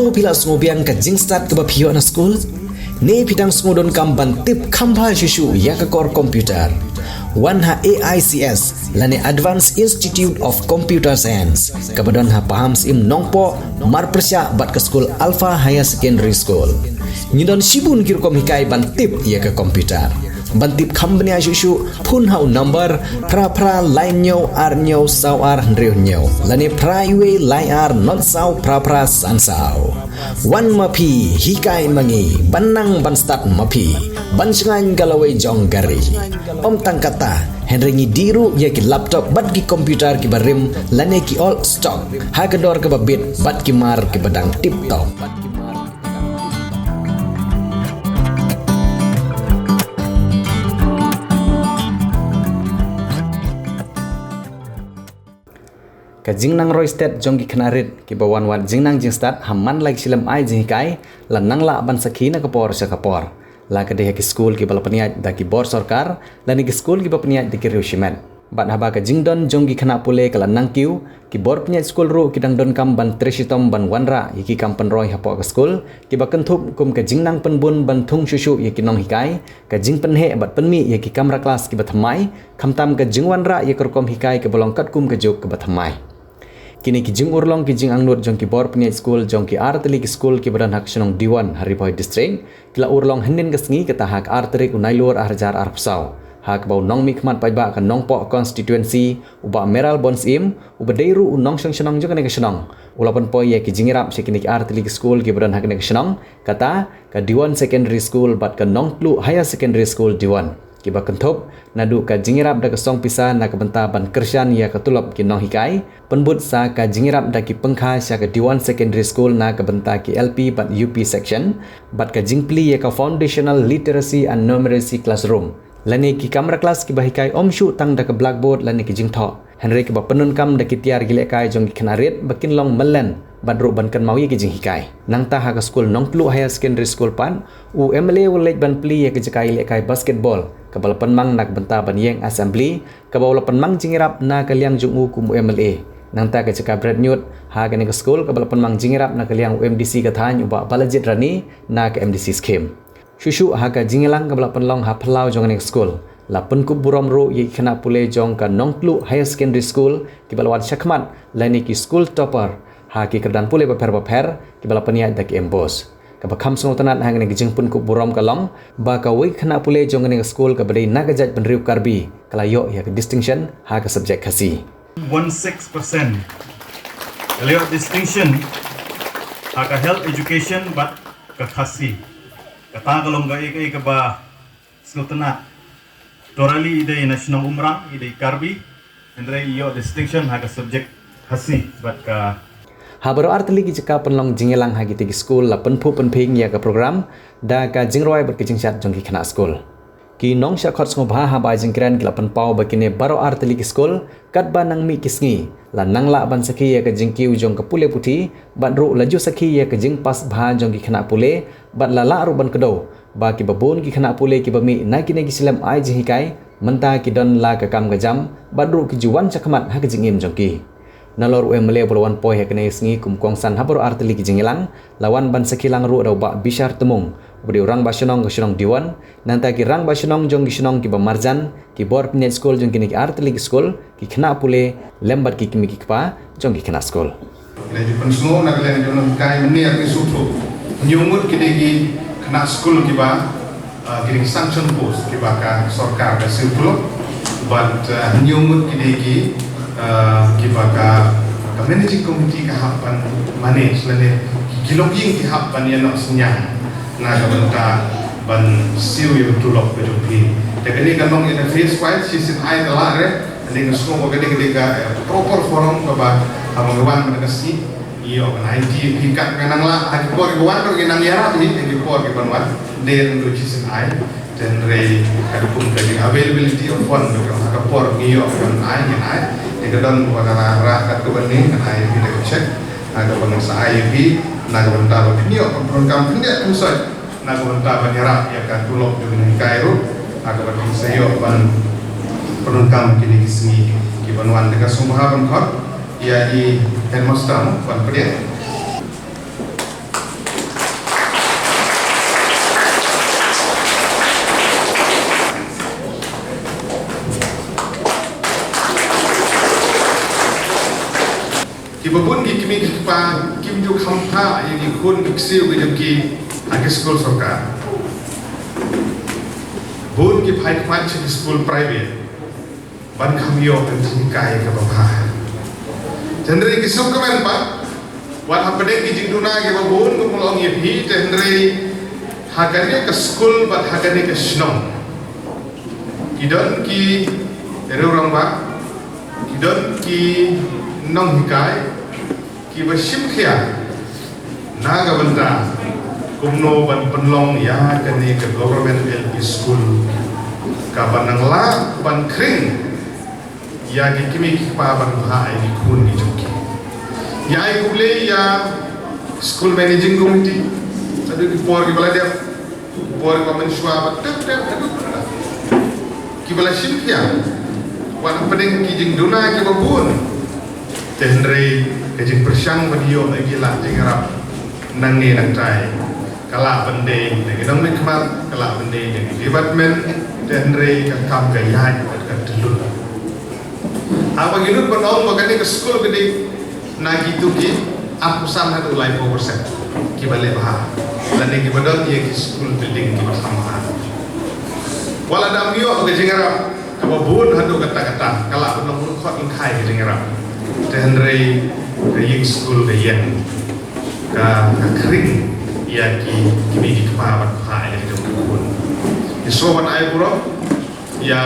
ko pila sungobian ka jingstat ke bapio na school ne pitang sungudon kamban tip khamba shushu ya ka core computer one ha AICS lane Advanced Institute of Computer Science kabadon ha paham sim nongpo mar persya bat ke school Alpha Higher Secondary School nyidon sibun kirkom hikai ban tip ya ka computer bantip company asyushu pun hau number pra line nyo ar nyo saw ar ndreu nyo lani pra iwe line ar not saw pra san saw one mapi hikai mangi banang ban start mapi ban sengan galawai jong gari om tangkata henrengi diru ya ki laptop bat ki komputer ki barim lani ki all stock hagador ke babit bat ki mar ki badang tip top. Ka jingnang roi state jongki knarit ki bawan wat jingnang jingstat hamman like silam ai jingkai la nangla ban sakhi na kapor sa kapor la ka deha ki school ki balapaniat da ki bor sarkar la ni ki school ki bapaniat di ki riushimet bat haba ka jingdon jongki khana pule kala nangkiu ki bor paniat school ru ki dangdon kam ban treshitom ban wanra yiki kam penroi hapo ka school ki bakentup kum ka jingnang penbun ban thung shushu yiki nong hikai ka jing penhe bat penmi yiki kamra kelas ki bathamai khamtam ka jingwanra yikorkom hikai ke bolongkat kum ka juk ke bathamai kini ki jing urlong ki jing angnut jong ki bor pniat school jong ki arteli ki school ki badan hak senong diwan Hariboy district kila urlong henin kesngi kata hak arterik unailur arjar arpsau hak bau nong mikmat paiba ka nongpo constituency uba meral bonsim uba deiru unong senong jong ka senong ulapan poi ya ki jingirap se kini ki arteli ki school ki badan hak ka senong kata ka diwan secondary school bat ka nongplu higher secondary school diwan kiba kentop nadu ka jingirap da kesong pisa na kebenta ban kersyan ya ketulop ki nong hikai penbut sa ka jingirap da ki pengkha sya ka diwan secondary school na kebenta ki LP bat UP section bat ka jingpli ya ka foundational literacy and numeracy classroom lani ki kamera kelas ki bahikai omshu tang da ka blackboard lani ki jingtho henry ki ba penun kam da ki tiar gile kai jong ki knarit bakin long melen badru ban kan mawi ki jing hikai nang ta ha ka school nongplu higher secondary school pan u MLA ulej ban pli ya ki jakai le kai basketball kabal penmang nak benta ban yeng assembly kabal penmang jingirap na kaliang jungu kum MLA nang ta ka jaka bread nyut ha ka ni ka school kabal penmang jingirap na kaliang UMDC ka than uba balajit rani na ka MDC scheme shushu ha ka jingilang kabal penlong ha phalau jong ni ka school la penkup burom ru ye khana pule jong ka nongplu higher secondary school kibal wan shakmat lani ki school topper ha ki kerdan pule baper kibal peniat da ki embos ka bakham sung tanat hang ni jing pun ku burom kalong ba ka wi khana pule jong ni school ka badai na gajat penriu karbi kala yo ya ka distinction ha ka subject khasi 16% kala yo distinction ha ka health education but ka khasi kata kalong ga ka ba sung tanat torali ide national umrang ide karbi andre yo distinction ha ka subject khasi but ka habaro arteli ki jaka penlong jingelang hagi tigi school la penphu penping ya ka program da ka jingroi ber ki jingsat jong ki khana school ki nong sha khot ngo bha ha ba jingkran ki la penpau ba kine baro arteli ki school kat ba nang mi kisngi la nang la ban sakhi ya ka jingkiu jong ka pule puthi ban ru laju sakhi ya ka jing pas bha jong ki khana pule bat la la ru ban kedo ba ki babun ki khana pule ki ba mi na ki ne ki silam ai ji hikai menta ki don la ka kam ga jam bat ru ki juwan chakmat ha ka jingim jong ki nalor UMLA bulawan poi hekne sngi kum kongsan habor arteli ki jingilang lawan ban sekilang ru rau ba bishar temung budi orang basionong kesionong diwan nanta ki rang basionong jong ki sinong ki ba marjan ki bor pnet school jong ki arteli ki school ki khna pule lembat ki kimi ki pa jong ki khna school le di pensno na kale jong kai meni ak sutru nyumut ki ki khna school ki ba getting sanction post ki ba ka sarkar ka sutru but nyumut ki kibaka managing committee ka hapan manage lane kiloging ki hapan yan no senyang na kabanta ban siu yung tulok ko jumpi tekani kanong in face white sisin ay talare ani gusto mo gani ka proper forum ka ba hamagawan man kasi iyo kan IT hikat kanang la ay ko gawan ko ginang yara ni hindi ko ki banwan den do sisin ay then re kadupun kani availability of fund ka kapor iyo kan ay ikadon pada rakyat kebening ay kita cek ada bangsa IUP naga bentaba pinyo program pinyo usai naga bentaba nyerap ya kan tulok dengan Kairo aga bangsa yo ban program kini kismi ki banwan dekat sumbahan khot ya i headmaster ban pedek babun ki kimi ki pa kim ju khampa yang ikun ki siu ki agi school sarkar bun ki phai khmat chi school private ban khamyo kan chi kai ka ba jendre ki sub kamen pa wan hapade ki jingduna ki babun ko mulong ye phi jendre hagane ka school bat hagane ka shnong kidon ki erurang ba kidon ki nong hikai ki basim khia naga banda kumno ban penlong ya kani ke government LP school ka banang la ban kring ya ki kimi ki pa ban bha ai kun ni joki ya ai kule ya school managing committee sadu ki por ki bala dia por ka menshwa ba tek ki bala sim khia wan pedeng ki jing duna ki babun Tenre kejing persyang beliau lagi lah jengarap nangi nantai kalak bende lagi dong mikmat kalak bende yang department tenre kakam gayai kat telur. Apa gitu penong bagani ke sekolah gede nagi tu ki aku sama tu live 4% ki balik bah dan yang kibadon ia ki sekolah building ki bersama. Wala damio ke jengarap kababun hadu kata-kata kalak penong khot ingkai ke jengarap. Tenre kaying school kayen ka kering ya ki kimi ki pa pa ya do kun iso wan ai buro ya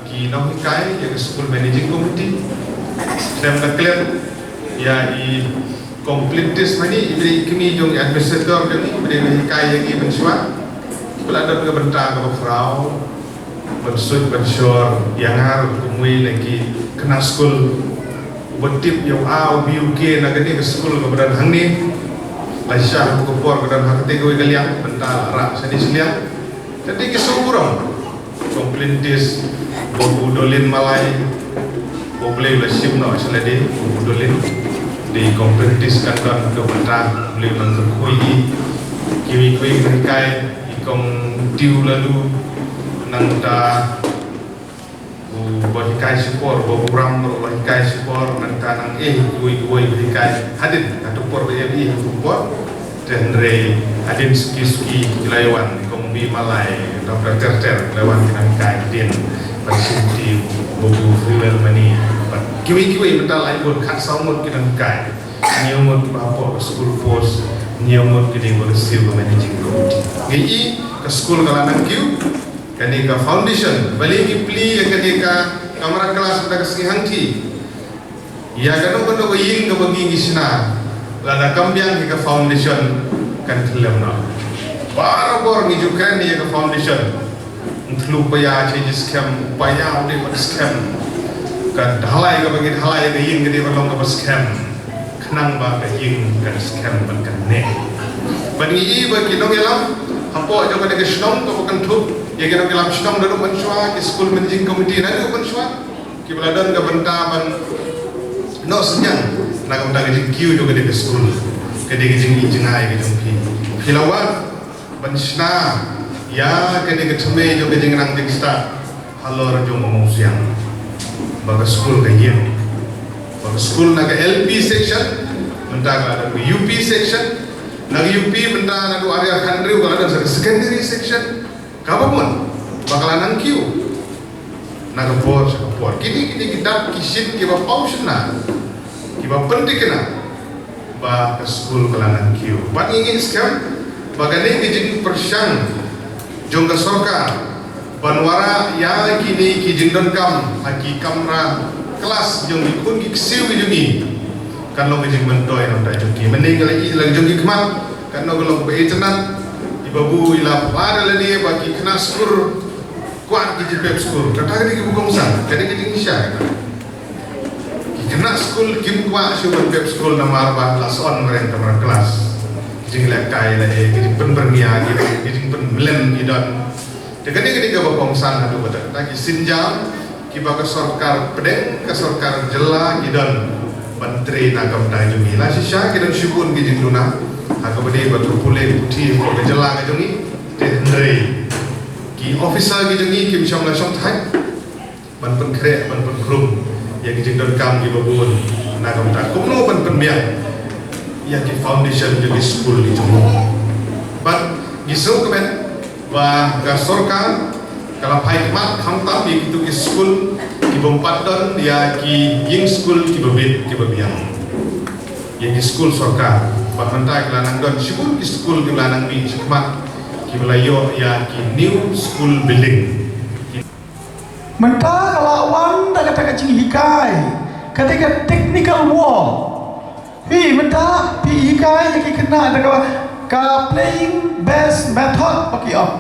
ki nong kai ya school managing committee sem ka klem ya i complete this mani ibri kimi jong administrator kami ibri kai ya ki benswa pelada ke benta ke frau bersud bensor yang har kumui lagi kena school Betip yang A, B, U, K nak ni ke sekolah kemudian hang ni Laisha buku por kemudian hak tiga kalian bentar rak sedih selian jadi kesurang komplintis bobu dolin malai boleh bersih no seledi bobu dolin di komplintis kantor ke bentar boleh mengkui kiwi kui mereka ikong tiu lalu nangta bahikai support baburam bahikai support nanti kui bahikai hadin atau por bayi support genre hadin ski lawan kombi malai dokter terter lawan bahikai din bersinti babu fuel mani kiwi betul lain pun kat samut kita bahikai nyamut apa school post nyamut kita bersih managing committee ngi ke school kalanang kiu ketika foundation balik pli ketika kamera kelas pada kesihangti ya kadang-kadang ying ke bagi gisna lada kambiang ke foundation kan telemna baru ni juga ni ke foundation untuk upaya change scam upaya untuk scam kan halai ke bagi halai ke ying ke dia belum ke scam kenang ba ke ying ke scam ban kan ne bagi bagi dong elam hampo jo ke shnong to kan thup ya kira kelam shnong dulu pensua ke school managing committee nanti pensua ki beladan ke bentaban no senyang nak undang ke kiu juga ke school ke jing jengai ke jumpi hilawat pensna ya ke thme jo ke jing nang jing sta halor jo ngomong siang baga school ke yen baga school nak LP section mentang ada UP section nak UP mentang ada area country kalau ada secondary section kapapun bakalan nang kiu nak bor kini kita kisin kita pausin na kita penting na ba ke school bakalan nang kiu ban ingin scam bagane kijing persyang jong ke sorka banwara ya kini kijing don kam haki kamera kelas jong ikun kiksiu kijungi kan lo kijing mentoy na tajuki meninggal lagi jong ikmat kan lo gelong be internet babu ila pada lagi bagi kena skor kuat di pep skor kata ni bukan sang jadi kita Indonesia kena skor kim kuat syukur pep skor nama arba kelas on mereka kamera kelas jadi lekai lagi jadi penbernia jadi penbelem idon jadi kita bukan sang itu betul lagi sinjam kita ke sorkar pedeng ke sorkar jela idon menteri nakam tajumi lah sisa kita syukur kita duna aku beri batu pulih putih kau kejelang itu ni tendre ki officer gitu ni ki bisa melaksanakan ban pen krek ban pen krum yang dijengdon kam di babun nagamta kumno ban penbiak ya ki foundation jadi school di Jombo. But giso kemen wa ga sorkar kalau hikmat khamtam di itu ki school ki bompadan ya ki ying school ki bebit ki bebiang. Ya ki school sorkar. But mentai kelanang don school ki school ki lanang bi hikmat ki belayo ya ki new school building. Mentah lawan dah kata kacing hikai, ketika technical wall, mentah hikai yang kena ada ka playing best method pakai op,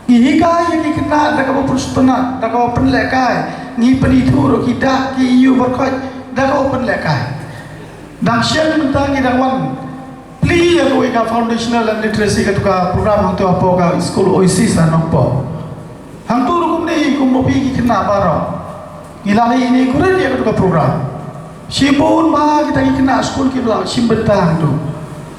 hikai yang kena ada ka perustana, ada ka penlekai, ni penitur kita ki iu berkait, ada ka penlekai, dan siapa mentah kita wan, pli yang ka foundational and literacy ka program untuk apa ka school OISIS dan apa. Hantu rukum ni kumpi kena baro. Ngilani ini kuren dia ketua program. Sibun mah kita kena school kita simbetang tu.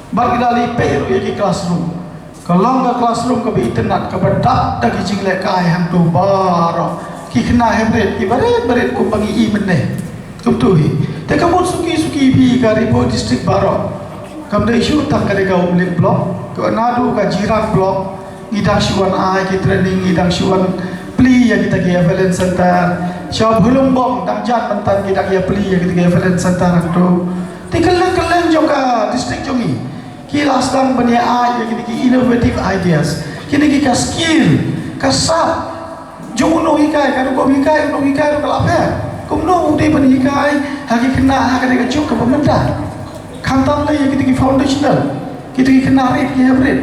Bar ngilani peru ya ki classroom. Kalau nggak classroom ke internet ke bedak dah kijing lekai hantu baro. Ki kena hybrid ki baret kumpangi i meneh. Kumtuhi. Te kamu suki bi karibo district baro. Kamda isu tang kare ka umlik blok. Ke nadu ka jiran blok. Ngidang siwan ai ki training ngidang siwan pli ya kita ke Evelyn Center siap belum bom dang jan mentan kita ke pli ya kita ke Evelyn Center tu tikel-keleng juga distrik jongi ki lasdang bania ai ya kita ke innovative ideas kini kita skill kasat jono hikai kan ko hikai no hikai ko apa kumno ude ban hikai hagi kena hagi ka juk ke pemerintah kantam le ya kita ke foundational kita ke kena rate ke hybrid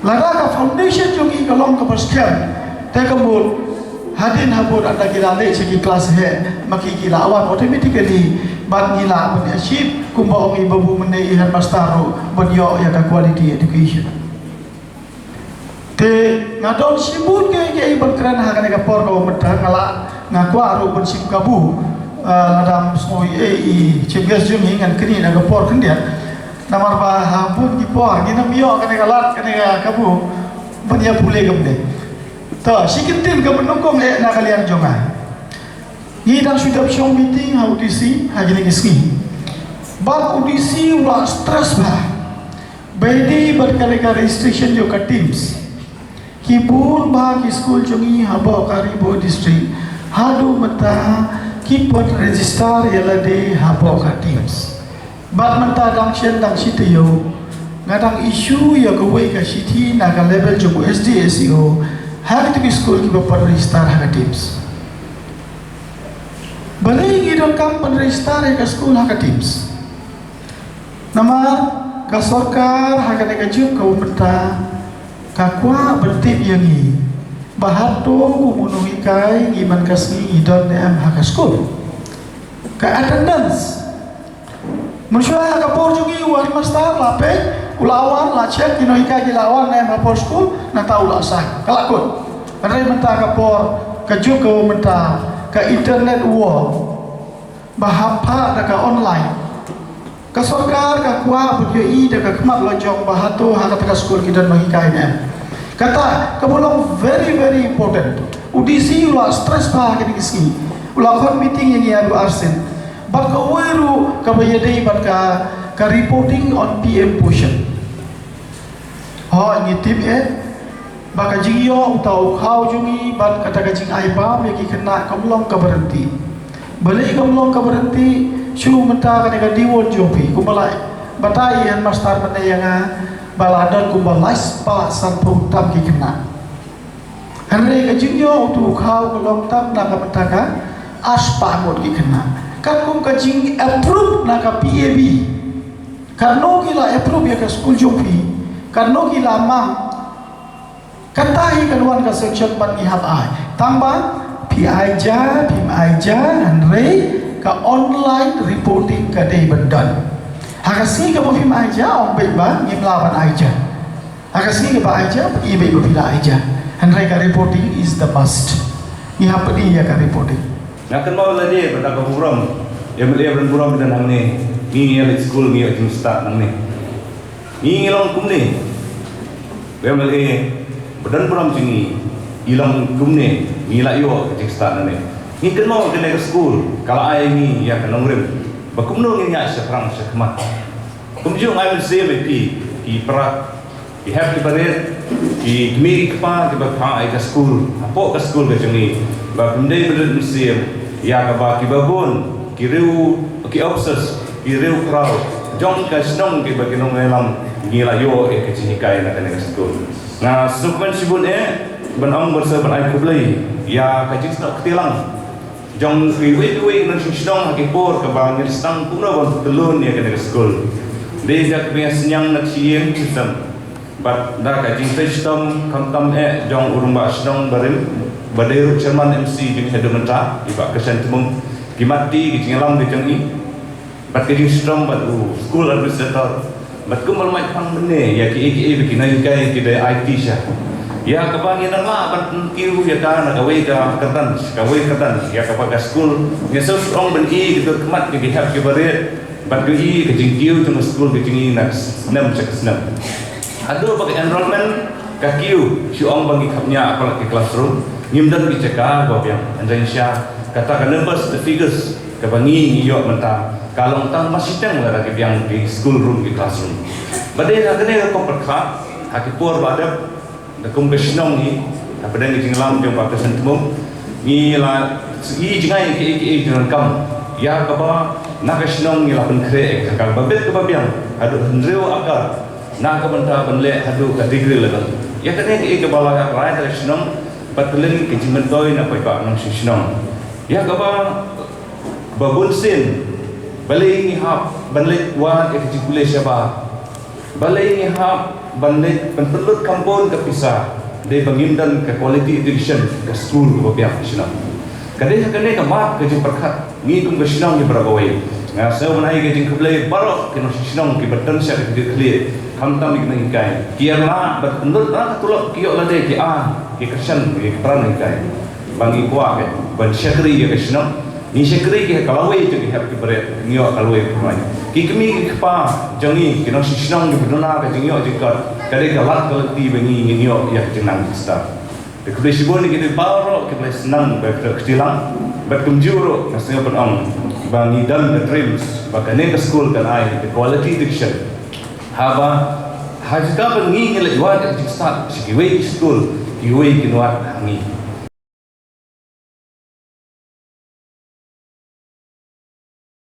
lada ka foundation jongi kalong ka persekian tekemur hadin habur anda kira le segi kelas he maki kira awan automatically ban gila ban achieve kumba ongi babu mene ihan mastaro ban yo ya ka quality education te ngadon sibun ke ban kran ha kana ka por ko medang ngala ngakwa aru ban sib kabu ladam smoi cbs jung hingan kini na ka por kendia namar ba habun ki por gina mio kana kalat kana kabu ban ya pule gamde to sikitin ke menungkong le na kalian jonga ni dah sudah show meeting audisi hagini kiski bab audisi wa stress ba bedi berkali-kali registration jo ka teams kibun ba ki school jongi haba karibo district hadu mata ki pot register yala de haba ka teams bab mata dang shen dang sitiyo ngadang isu ya kawai ka city na ka level jo SD SEO hari tu school kita register harga teams. Balai kita kam register harga school harga teams. Nama ka sorkar harga nega juk kau beta kakwa bertip yang ni. Bahato kumunuhi kai iman kasni idon nem harga school. Ka attendance. Manusia harga porjugi wan master lapek. Ulawan la cek kino ika kilawan na mapor school na tahu la sah kalakut kadai menta kapor kaju ke menta ke internet war bahapa ka online ka sorkar ka kuah bagi i da ka kemat lojong bahato hak ka school kita bagi kain kata kebulong very important udisi ula stress pa kini kiski ula kon meeting yang ia arsen bat ka weru ka bayadai bat ka reporting on PM portion. Ini tip baka jingyo utau kau jungi bat kata kajing aiba meki kena kamlong ka berhenti. Balai kamlong ka berhenti syu menta kana ka diwon jopi kumbalai batai han master mena yang baladon kumbalais pa san program ki kena. Hanre ka jingyo utau kau kalong tam na ka menta ka aspa mod ki kena. Kan kum kajing approve na ka PAB. Karno kila approve ya ka school jopi. Karno kila mang katahi kaluan ka section ban ihap ai tambah PI ja PIM aja andre ka online reporting ka dei bendan hakasi ka PIM aja ong baik ba ngimlaban aja hakasi ka aja ibe ko pila aja andre ka reporting is the must ihap di ya ka reporting ngakan mau la dia pada ka buram ya buram dan nang ni ngi ya school ngi ya start nang ni ngi long kum ni BMLA badan puram sini ilang kumne nila yo cek start nane ni kenal kena ke school kalau ai ni ya kenal rem bakumno ngi nya seprang sekmat kumju ngai mesti mepi ki pra ki have ki baret ki gmi kpa ki ba pa ai ka school apo ka school ka jungi ba kumdei belut mesti ya ka ba ki babun ki riu ki officers ki riu crowd jong ka snong ki ba ki nong elam gila yo ke chi kai na ka school na sukman sibun ban ong bersa ban ai kublai ya ka jing stok tilang jong we nang snong ki por ka ba ngir stang puno ban telun ya ka school de jak be senyang nak sieng system but da ka jing system kam tam jong urung ba snong barim baderu chairman MC jing hedumenta iba kesen tumung kimati ki jingalam de jong i but ka jing strong but school administrator but kumal mai pang bene ya ki bikin kai ki de IT sha ya kapangin na ban kiu ya ka na kawai ka katan ya kapag school ya so strong ban i gitu kemat ki have ki bare ban ki ke jing kiu trong school ki jing na snam check snam ado bag enrollment ka kiu si ong bang ikapnya apalagi classroom ngimdan ki ceka go yang anjang sha kata ka numbers the figures ka bangi yo menta kalong tang masih tang la ki yang di school room ki classroom badai na kene ko perkha hakipur badap da kum besnong ni apa dan jing lam jong pa kesen tumum ni la i jingai ki jong kam ya ka ba na besnong ni la pen kre ka ba bet ka ba biang adu hendreu akar na ka benta benle adu ka degree level ya kene ki ka ba la ra ka besnong patlen ki jing mentoi na pa ka nang besnong ya ka ba babun sin balai ni hap benle wa ke jing kule syaba balai ni hap bandai pentelut kampung ke pisah de bangimdan ke quality education ke school ke biak sinam kadai ke mat ke jing perkhat ni kum ke sinam ni beragawai nga so nai ke jing kublai barok ke no sinam ki berdan sya ke clear hamtam ni nang kai kiarna pentelut ra tulok kiok la de ki ki kersan ki peran kai bangi kwa ke ban syakri ke sinam ni syakri ke kalawai tu ki have ki beret ngio kalawai kumai ki kemi ki pa jangi ki no sinam ni bedona ke ngio jingkat kadai galat kalati bangi ngio ya jenang start de kublai sibon ni ki baro ki kublai senang ba ketilang ba kumjuro nasnya penong bangi dan the dreams ba kane ke school kan ai the quality education haba hajka bangi ngile wa de start si ki way school ki way ki nuat hangi